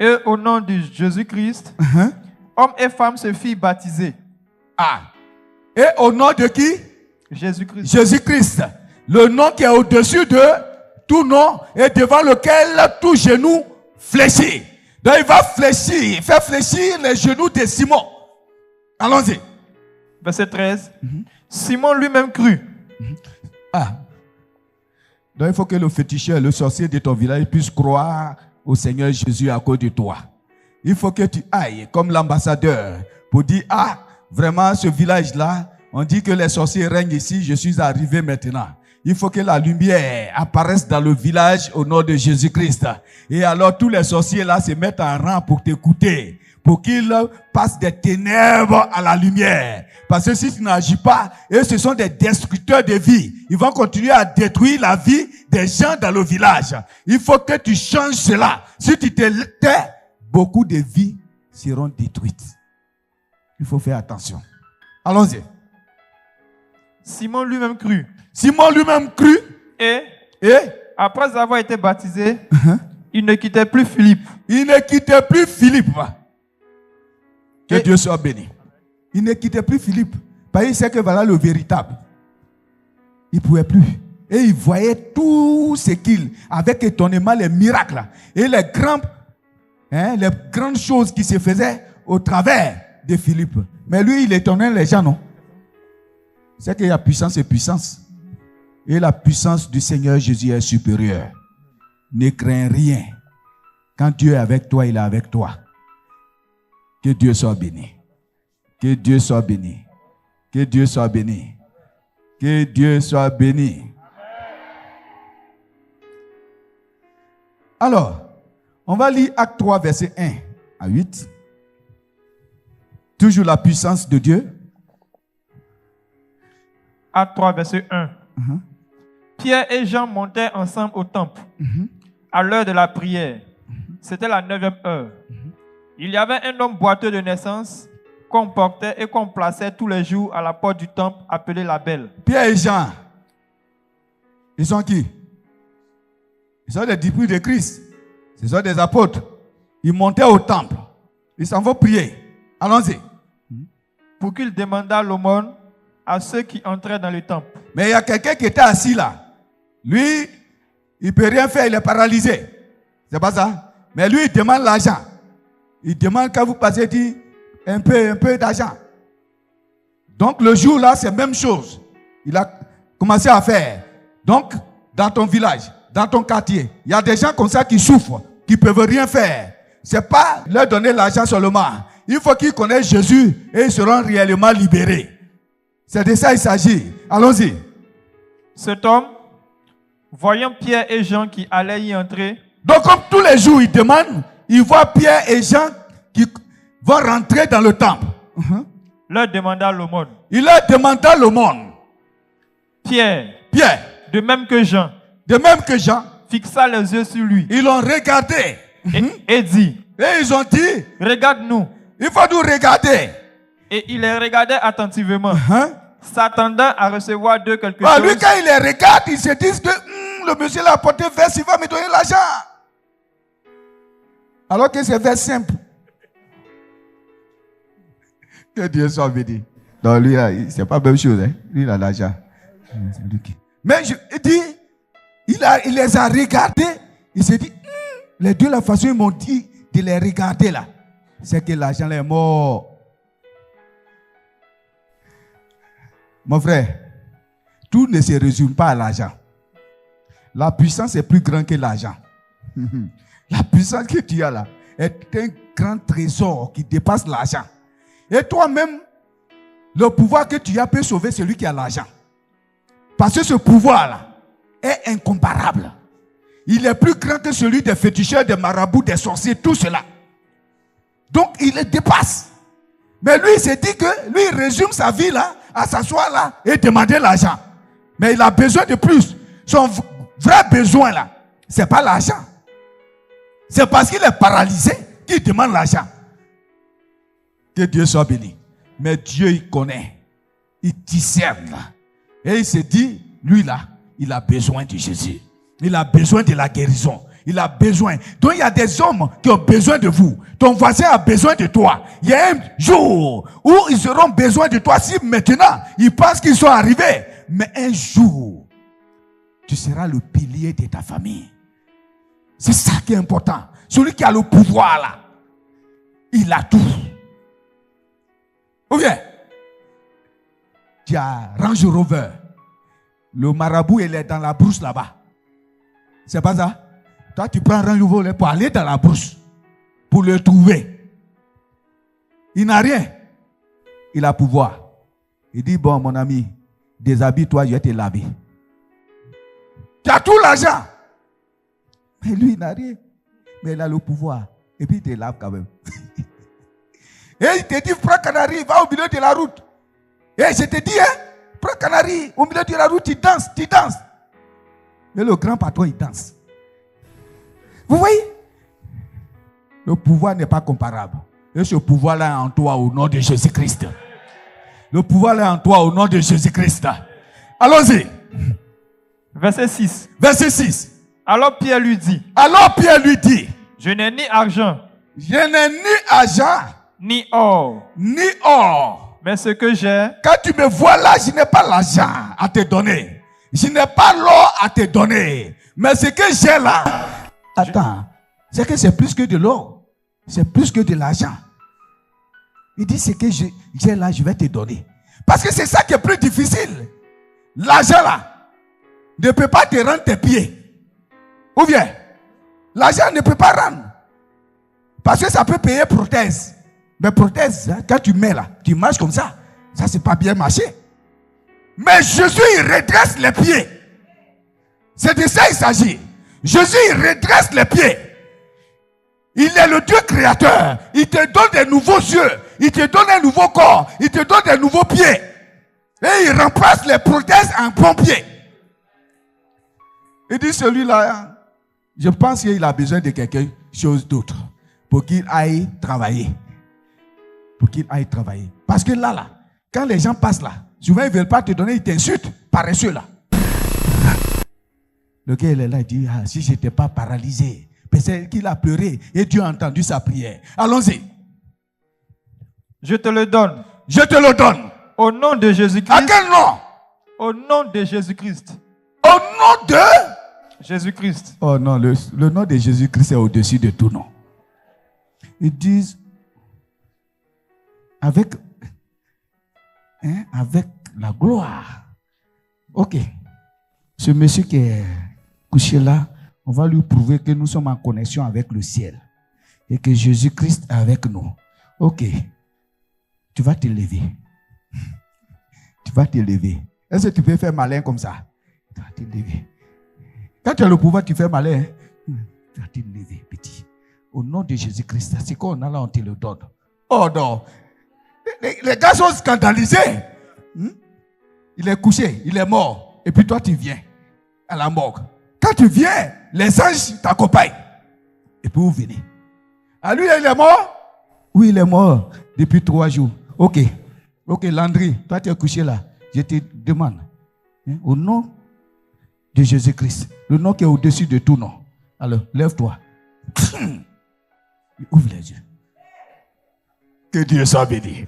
et au nom de Jésus-Christ, hommes et femmes se firent baptiser. Ah. Et au nom de qui? Jésus-Christ. Jésus-Christ. Le nom qui est au-dessus de tout nom et devant lequel tout genou fléchit. Donc il va fléchir, faire fléchir les genoux de Simon. Allons-y. Verset 13. Simon lui-même crut. Ah. Donc il faut que le féticheur, le sorcier de ton village puisse croire au Seigneur Jésus à cause de toi. Il faut que tu ailles comme l'ambassadeur pour dire, ah, vraiment ce village-là, on dit que les sorciers règnent ici, je suis arrivé maintenant. Il faut que la lumière apparaisse dans le village au nom de Jésus-Christ. Et alors tous les sorciers là se mettent en rang pour t'écouter, pour qu'ils passent des ténèbres à la lumière. Parce que si tu n'agis pas, eux ce sont des destructeurs de vie. Ils vont continuer à détruire la vie des gens dans le village. Il faut que tu changes cela. Si tu te tais, beaucoup de vies seront détruites. Il faut faire attention. Allons-y. Simon lui-même crut. Simon lui-même crut. Et après avoir été baptisé, il ne quittait plus Philippe. Il ne quittait plus Philippe. Que Dieu soit béni. Il ne quittait plus Philippe. Parce qu'il sait que voilà le véritable. Il ne pouvait plus. Et il voyait tout ce qu'il, avec étonnement, les miracles. Et les grandes choses qui se faisaient au travers de Philippe. Mais lui, il étonnait les gens, non? C'est qu'il y a puissance et puissance. Et la puissance du Seigneur Jésus est supérieure. Ne crains rien. Quand Dieu est avec toi, il est avec toi. Que Dieu soit béni. Que Dieu soit béni. Que Dieu soit béni. Que Dieu soit béni. Alors, on va lire Acte 3, verset 1 à 8. Toujours la puissance de Dieu. Acte 3, verset 1. Pierre et Jean montaient ensemble au temple à l'heure de la prière. C'était la 9e heure. Il y avait un homme boiteux de naissance qu'on portait et qu'on plaçait tous les jours à la porte du temple appelé la Belle. Pierre et Jean, ils sont qui? Ils sont des disciples de Christ. Ce sont des apôtres. Ils montaient au temple. Ils s'en vont prier. Allons-y. pour qu'il demandât l'aumône à ceux qui entraient dans le temple. Mais il y a quelqu'un qui était assis là. Lui, il ne peut rien faire, il est paralysé. C'est pas ça? Mais lui, il demande l'argent. Il demande quand vous passez, il dit un peu d'argent. Donc le jour là, c'est la même chose. Il a commencé à faire. Donc, dans ton village, dans ton quartier, il y a des gens comme ça qui souffrent, qui ne peuvent rien faire. Ce n'est pas leur donner l'argent seulement. Il faut qu'ils connaissent Jésus et ils seront réellement libérés. C'est de ça qu'il s'agit. Allons-y. Cet homme, voyant Pierre et Jean qui allaient y entrer, donc comme tous les jours, il demande, il voit Pierre et Jean qui vont rentrer dans le temple. leur demanda l'aumône. Il leur demanda l'aumône. Pierre, de même que Jean, fixa les yeux sur lui. Ils l'ont regardé. Et dit, et ils ont dit, regarde-nous. Il faut nous regarder. Et il les regardait attentivement, s'attendant à recevoir d'eux quelque chose. Lui, quand il les regarde, ils se disent que le monsieur l'a apporté vers, il va me donner l'argent. Alors que c'est vers simple. Que Dieu soit béni. Donc lui, c'est pas la même chose. Hein? Lui, il a l'argent. Mais il dit, il les a regardés. Il s'est dit, les deux, la façon ils m'ont dit de les regarder là, c'est que l'argent est mort. Mon frère, tout ne se résume pas à l'argent. La puissance est plus grande que l'argent. La puissance que tu as là est un grand trésor qui dépasse l'argent. Et toi-même, le pouvoir que tu as peut sauver celui qui a l'argent. Parce que ce pouvoir-là est incomparable. Il est plus grand que celui des féticheurs, des marabouts, des sorciers, tout cela. Donc, il le dépasse. Mais lui, il s'est dit que lui, il résume sa vie là, à s'asseoir là et demander l'argent. Mais il a besoin de plus. Son vrai besoin là, ce n'est pas l'argent. C'est parce qu'il est paralysé qu'il demande l'argent. Que Dieu soit béni. Mais Dieu, il connaît. Il discerne. Et il s'est dit, lui là, il a besoin de Jésus. Il a besoin de la guérison. Il a besoin. Donc il y a des hommes qui ont besoin de vous. Ton voisin a besoin de toi. Il y a un jour où ils auront besoin de toi. Si maintenant, ils pensent qu'ils sont arrivés. Mais un jour, tu seras le pilier de ta famille. C'est ça qui est important. Celui qui a le pouvoir là, il a tout. Ou bien, tu as Range Rover. Le marabout, il est dans la brousse là-bas. C'est pas ça? Toi, tu prends Range Rover pour aller dans la brousse, pour le trouver. Il n'a rien. Il a pouvoir. Il dit, bon, mon ami, déshabille-toi, je vais te laver. Tu as tout l'argent. Mais lui, il n'a rien. Mais il a le pouvoir. Et puis, il te lave quand même. Et il te dit, prends Canary, va au milieu de la route. Et je te dis, prends Canary, au milieu de la route, tu danses. Mais le grand patron, il danse. Vous voyez? Le pouvoir n'est pas comparable. Et ce pouvoir-là est en toi au nom de Jésus-Christ. Le pouvoir est en toi au nom de Jésus-Christ. Allons-y. Verset 6. Verset 6. Alors Pierre lui dit. Je n'ai ni argent. Ni or. Mais ce que j'ai. Quand tu me vois là, je n'ai pas l'argent à te donner. Je n'ai pas l'or à te donner. Mais ce que j'ai là. Attends. C'est que c'est plus que de l'or. C'est plus que de l'argent. Il dit ce que j'ai là, je vais te donner. Parce que c'est ça qui est plus difficile. L'argent là ne peut pas te rendre tes pieds. Ou bien, l'argent ne peut pas rendre. Parce que ça peut payer prothèse. Mais prothèse, hein, quand tu mets là, tu marches comme ça. Ça, c'est pas bien marché. Mais Jésus, il redresse les pieds. C'est de ça qu'il s'agit. Jésus, il redresse les pieds. Il est le Dieu créateur. Il te donne des nouveaux yeux. Il te donne un nouveau corps. Il te donne des nouveaux pieds. Et il remplace les prothèses en bons pieds. Il dit celui-là, je pense qu'il a besoin de quelque chose d'autre pour qu'il aille travailler. Parce que là, quand les gens passent là, souvent ils ne veulent pas te donner, ils t'insultent, paresseux là. Le gars, il est là, il dit, si je n'étais pas paralysé, c'est qu'il a pleuré et Dieu a entendu sa prière. Allons-y. Je te le donne. Je te le donne. Au nom de Jésus-Christ. À quel nom? Au nom de Jésus-Christ. Au nom de Jésus-Christ. Oh non, le nom de Jésus-Christ est au-dessus de tout nom. Ils disent, avec la gloire. Ok. Ce monsieur qui est couché là, on va lui prouver que nous sommes en connexion avec le ciel. Et que Jésus-Christ est avec nous. Ok. Tu vas te lever. Tu vas te lever. Est-ce que tu peux faire malin comme ça? Tu vas te lever. Quand tu as le pouvoir, tu fais malin. Tu vas te lever, petit. Au nom de Jésus-Christ, c'est qu'on a là, on te le donne. Oh non. Les gars sont scandalisés. Il est couché, il est mort. Et puis toi, tu viens à la morgue. Quand tu viens, les anges t'accompagnent. Et puis vous venez. Ah, lui, il est mort? Oui, il est mort depuis 3 jours. Ok. Ok, Landry, toi, tu es couché là. Je te demande, au nom de Jésus-Christ, le nom qui est au-dessus de tout nom. Alors, lève-toi. Ouvre les yeux. Que Dieu soit béni.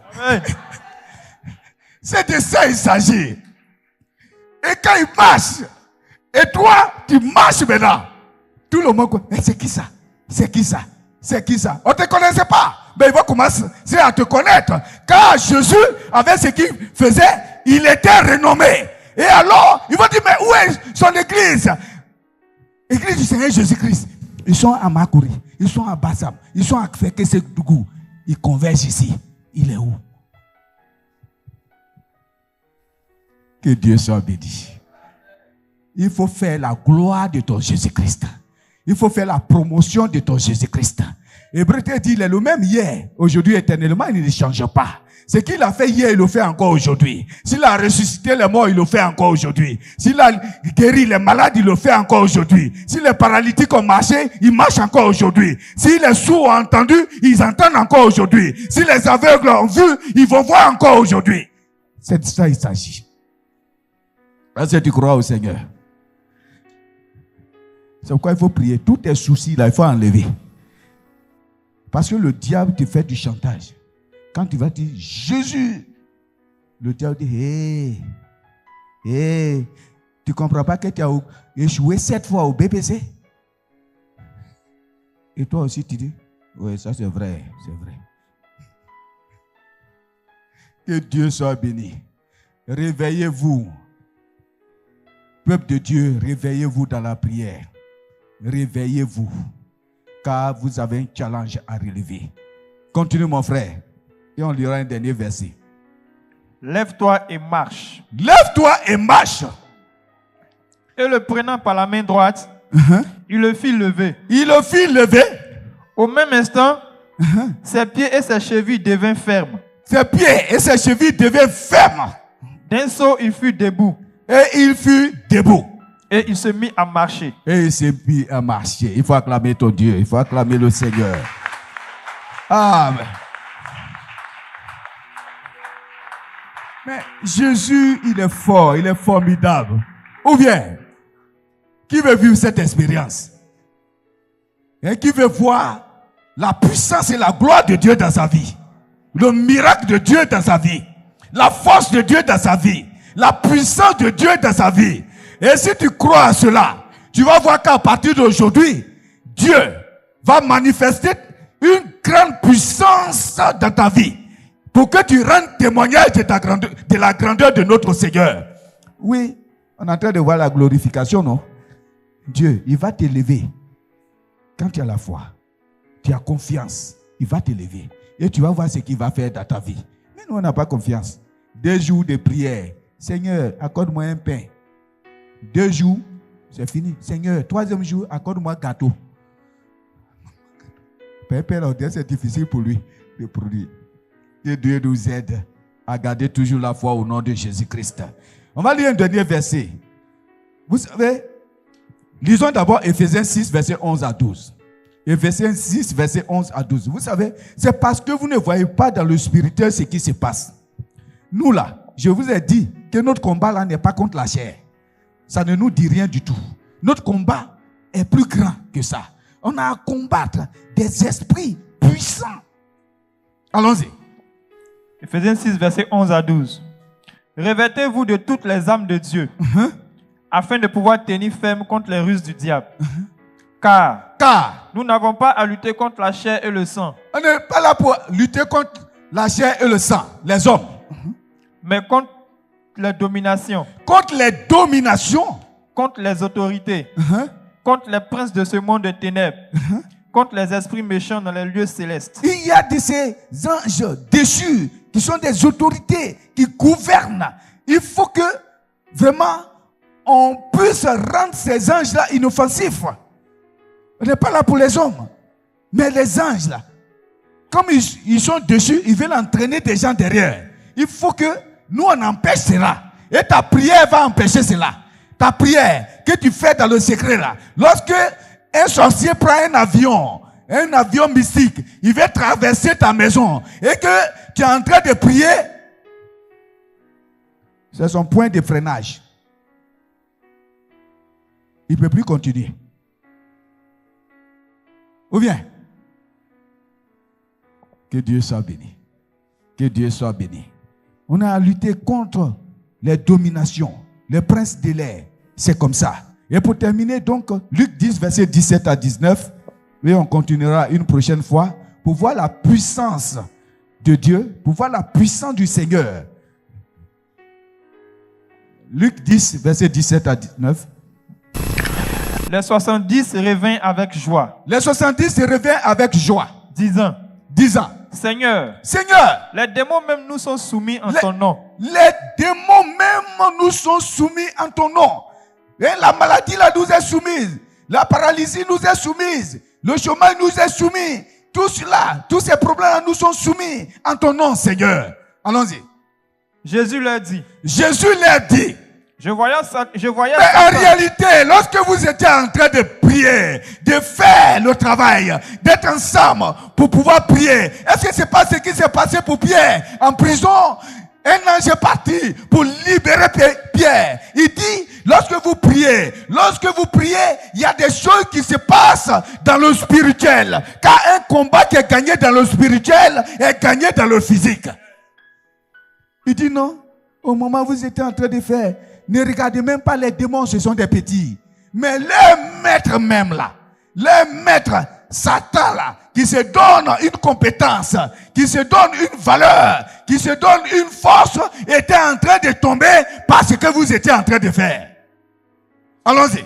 C'est de ça il s'agit. Et quand il marche, et toi, tu marches maintenant. Tout le monde connaît. C'est qui ça? C'est qui ça? C'est qui ça? On ne te connaissait pas. Mais il va commencer à te connaître. Car Jésus, avec ce qu'il faisait, il était renommé. Et alors, il va dire, mais où est son église? Église du Seigneur Jésus-Christ. Ils sont à Makouri, ils sont à Bassam, ils sont à Fekesedougou. Ils convergent ici. Il est où? Que Dieu soit béni. Il faut faire la gloire de ton Jésus-Christ. Il faut faire la promotion de ton Jésus-Christ. Hébreu te dit, il est le même hier, aujourd'hui, éternellement, il ne change pas. Ce qu'il a fait hier, il le fait encore aujourd'hui. S'il a ressuscité les morts, il le fait encore aujourd'hui. S'il a guéri les malades, il le fait encore aujourd'hui. Si les paralytiques ont marché, ils marchent encore aujourd'hui. Si les sourds ont entendu, ils entendent encore aujourd'hui. Si les aveugles ont vu, ils vont voir encore aujourd'hui. C'est de ça il s'agit. Est-ce que tu crois au Seigneur? C'est pourquoi il faut prier. Tous tes soucis, là, il faut enlever. Parce que le diable te fait du chantage. Quand tu vas dire Jésus, le diable dit hé, tu ne comprends pas que tu as échoué 7 fois au BPC? Et toi aussi tu dis, oui, ça c'est vrai, c'est vrai. Que Dieu soit béni. Réveillez-vous. Peuple de Dieu, réveillez-vous dans la prière. Réveillez-vous. Car vous avez un challenge à relever. Continue mon frère. Et on lira un dernier verset. Lève-toi et marche. Lève-toi et marche. Et le prenant par la main droite, il le fit lever. Il le fit lever. Au même instant, ses pieds et ses chevilles devinrent fermes. Ses pieds et ses chevilles devinrent fermes. D'un saut, il fut debout. Et il fut debout. Et il se mit à marcher. Et il se mit à marcher. Il faut acclamer ton Dieu. Il faut acclamer le Seigneur. Amen. Mais Jésus, il est fort, il est formidable. Ou bien, qui veut vivre cette expérience? Et qui veut voir la puissance et la gloire de Dieu dans sa vie? Le miracle de Dieu dans sa vie? La force de Dieu dans sa vie? La puissance de Dieu dans sa vie? Et si tu crois à cela, tu vas voir qu'à partir d'aujourd'hui, Dieu va manifester une grande puissance dans ta vie. Pour que tu rendes témoignage de la grandeur de notre Seigneur. Oui, on est en train de voir la glorification, non? Dieu, il va t'élever. Quand tu as la foi, tu as confiance, il va t'élever. Et tu vas voir ce qu'il va faire dans ta vie. Mais nous, on n'a pas confiance. 2 jours de prière. Seigneur, accorde-moi un pain. 2 jours, c'est fini. Seigneur, 3e jour, accorde-moi gâteau. Père, c'est difficile pour lui de produire. Que Dieu nous aide à garder toujours la foi au nom de Jésus-Christ. On va lire un dernier verset. Vous savez, lisons d'abord Éphésiens 6, verset 11 à 12. Éphésiens 6, verset 11 à 12. Vous savez, c'est parce que vous ne voyez pas dans le spirituel ce qui se passe. Nous là, je vous ai dit que notre combat là n'est pas contre la chair. Ça ne nous dit rien du tout. Notre combat est plus grand que ça. On a à combattre des esprits puissants. Allons-y. Éphésiens 6, versets 11 à 12. Revêtez-vous de toutes les armes de Dieu, afin de pouvoir tenir ferme contre les ruses du diable. Car nous n'avons pas à lutter contre la chair et le sang. On n'est pas là pour lutter contre la chair et le sang, les hommes. Mais contre les dominations. Contre les dominations. Contre les autorités. Contre les princes de ce monde de ténèbres. Contre les esprits méchants dans les lieux célestes. Il y a de ces anges déchus qui sont des autorités qui gouvernent. Il faut que vraiment on puisse rendre ces anges-là inoffensifs. On n'est pas là pour les hommes. Mais les anges là, comme ils sont dessus, ils veulent entraîner des gens derrière. Il faut que nous on empêche cela. Et ta prière va empêcher cela. Ta prière que tu fais dans le secret là. Lorsque un sorcier prend un avion mystique, il va traverser ta maison et que tu es en train de prier, c'est son point de freinage. Il ne peut plus continuer. Ou bien, que Dieu soit béni. Que Dieu soit béni. On a à lutter contre les dominations, les princes de l'air. C'est comme ça. Et pour terminer, donc, Luc 10, versets 17 à 19, et on continuera une prochaine fois pour voir la puissance de Dieu, pour voir la puissance du Seigneur. Luc 10, versets 17 à 19. Les 70 revinrent avec joie. Les 70 se revinrent avec joie. Disant, Seigneur, les démons même nous sont soumis en ton nom. Les démons même nous sont soumis en ton nom. Et la maladie là nous est soumise. La paralysie nous est soumise. Le chômage nous est soumis. Tout cela, tous ces problèmes nous sont soumis en ton nom, Seigneur. Allons-y. Jésus leur dit. Je voyais mais en réalité, lorsque vous étiez en train de prier, de faire le travail, d'être ensemble pour pouvoir prier, est-ce que c'est pas ce qui s'est passé pour Pierre en prison? Un ange est parti pour libérer Pierre. Il dit, lorsque vous priez, il y a des choses qui se passent dans le spirituel. Car un combat qui est gagné dans le spirituel est gagné dans le physique. Il dit non, au moment où vous étiez en train de faire, ne regardez même pas les démons, ce sont des petits. Mais les maîtres même là, les maîtres, Satan là, qui se donne une compétence, qui se donne une valeur, qui se donne une force, était en train de tomber par ce que vous étiez en train de faire. Allons-y.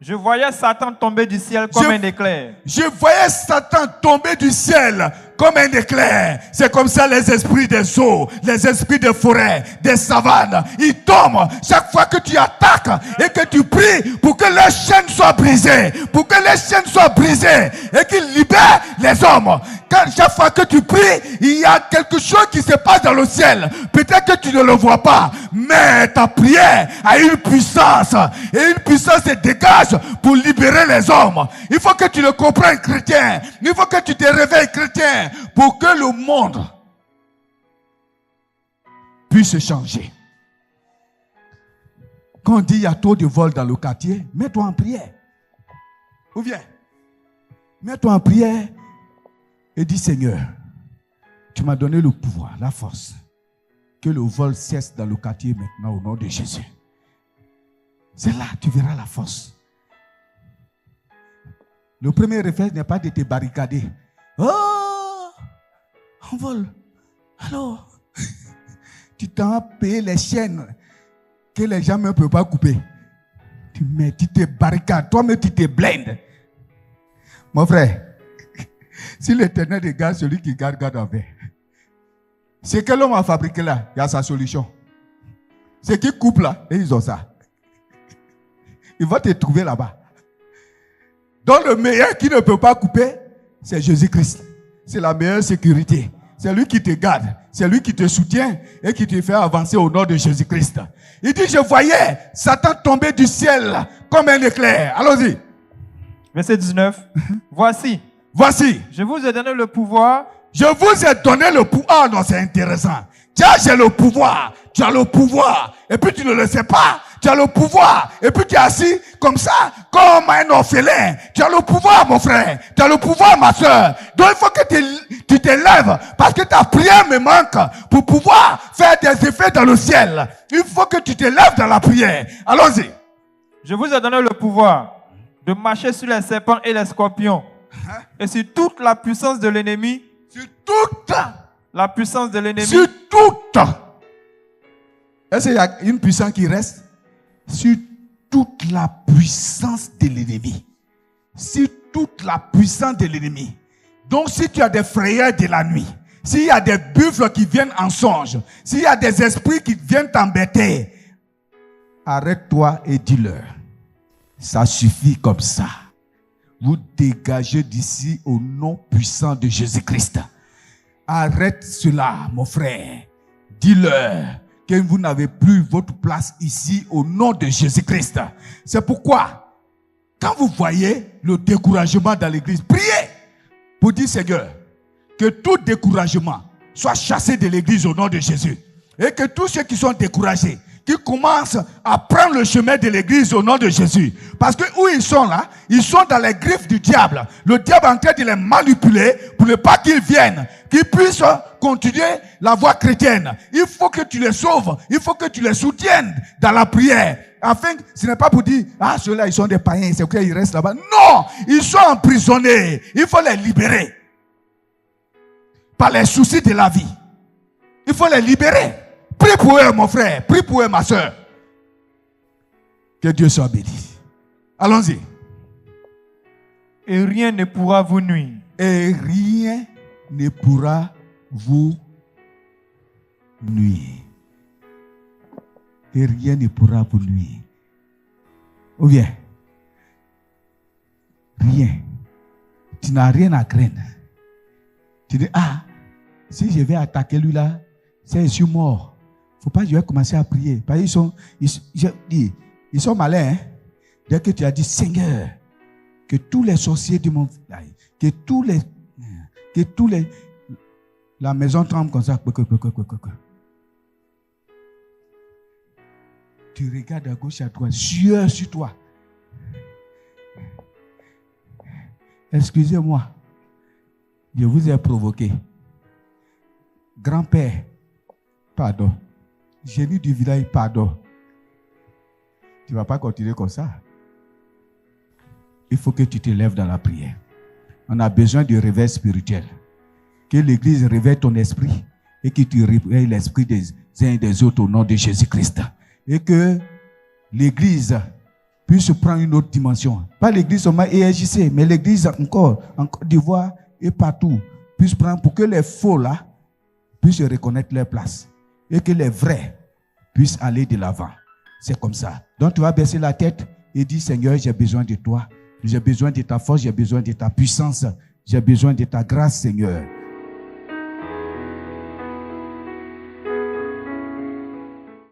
Je voyais Satan tomber du ciel comme un éclair. Je voyais Satan tomber du ciel comme un éclair. C'est comme ça les esprits des eaux, les esprits des forêts, des savanes, ils tombent chaque fois que tu attaques et que tu pries pour que les chaînes soient brisées, pour que les chaînes soient brisées et qu'ils libèrent les hommes. Quand chaque fois que tu pries, il y a quelque chose qui se passe dans le ciel. Peut-être que tu ne le vois pas, mais ta prière a une puissance et une puissance se dégage pour libérer les hommes. Il faut que tu le comprennes, chrétien. Il faut que tu te réveilles, chrétien, pour que le monde puisse changer. Quand on dit il y a trop de vols dans le quartier, mets-toi en prière. Ou bien, mets-toi en prière et dis, Seigneur, tu m'as donné le pouvoir, la force, que le vol cesse dans le quartier maintenant au nom de Jésus. C'est là que tu verras la force. Le premier réflexe n'est pas de te barricader. Oh, on vole. Alors, tu t'en as payé les chaînes que les gens ne peuvent pas couper. Tu te barricades, toi-même tu te blindes. Mon frère, si l'Éternel regarde celui qui garde en paix, ce que l'homme a fabriqué là, il y a sa solution. Ce qui coupe là, et ils ont ça. Il va te trouver là-bas. Donc le meilleur qui ne peut pas couper, c'est Jésus-Christ. C'est la meilleure sécurité. C'est lui qui te garde. C'est lui qui te soutient et qui te fait avancer au nom de Jésus-Christ. Il dit, je voyais Satan tomber du ciel comme un éclair. Allons-y. Verset 19. Voici. Je vous ai donné le pouvoir. Je vous ai donné le pouvoir. Ah non, c'est intéressant. Tiens, j'ai le pouvoir. Tu as le pouvoir. Et puis tu ne le sais pas. Tu as le pouvoir. Et puis tu es assis comme ça, comme un orphelin. Tu as le pouvoir, mon frère. Tu as le pouvoir, ma soeur. Donc il faut que tu te lèves. Parce que ta prière me manque pour pouvoir faire des effets dans le ciel. Il faut que tu te lèves dans la prière. Allons-y. Je vous ai donné le pouvoir de marcher sur les serpents et les scorpions. Et sur toute la puissance de l'ennemi. Sur toute la puissance de l'ennemi. Sur toute. Est-ce qu'il y a une puissance qui reste? Sur toute la puissance de l'ennemi. Sur toute la puissance de l'ennemi. Donc si tu as des frayeurs de la nuit, s'il y a des buffles qui viennent en songe, s'il y a des esprits qui viennent t'embêter, arrête-toi et dis-leur. Ça suffit comme ça. Vous dégagez d'ici au nom puissant de Jésus-Christ. Arrête cela, mon frère. Dis-leur que vous n'avez plus votre place ici au nom de Jésus-Christ. C'est pourquoi, quand vous voyez le découragement dans l'église, priez pour dire, Seigneur, que tout découragement soit chassé de l'église au nom de Jésus. Et que tous ceux qui sont découragés, qui commencent à prendre le chemin de l'église au nom de Jésus. Parce que où ils sont là, ils sont dans les griffes du diable. Le diable est en train de les manipuler pour ne pas qu'ils viennent, qu'ils puissent continuer la voie chrétienne. Il faut que tu les sauves, il faut que tu les soutiennes dans la prière. Afin que ce n'est pas pour dire, ah, ceux-là, ils sont des païens, c'est pourquoi ils restent là-bas. Non, ils sont emprisonnés. Il faut les libérer. Par les soucis de la vie. Il faut les libérer. Prie pour eux, mon frère. Prie pour eux, ma soeur. Que Dieu soit béni. Allons-y. Et rien ne pourra vous nuire. Et rien ne pourra vous nuire. Et rien ne pourra vous nuire. Ou bien, rien. Tu n'as rien à craindre. Tu dis, ah, si je vais attaquer lui là, c'est je suis mort. Il ne faut pas que je vais commencer à prier. Parce qu'ils sont malins. Hein? Dès que tu as dit, Seigneur, que tous les sorciers de mon village, que tous les, la maison tremble comme ça. Tu regardes à gauche et à droite, sueur sur toi. Excusez-moi, je vous ai provoqué. Grand-père, pardon. Génie du village, pardon. Tu ne vas pas continuer comme ça. Il faut que tu te lèves dans la prière. On a besoin de réveil spirituel. Que l'église réveille ton esprit et que tu réveilles l'esprit des uns et des autres au nom de Jésus-Christ. Et que l'église puisse prendre une autre dimension. Pas l'église seulement ERJC, mais l'église encore en Côte d'Ivoire et partout, puisse prendre pour que les faux là puissent reconnaître leur place. Et que les vrais puissent aller de l'avant. C'est comme ça. Donc tu vas baisser la tête et dire, Seigneur, j'ai besoin de toi. J'ai besoin de ta force, j'ai besoin de ta puissance. J'ai besoin de ta grâce, Seigneur.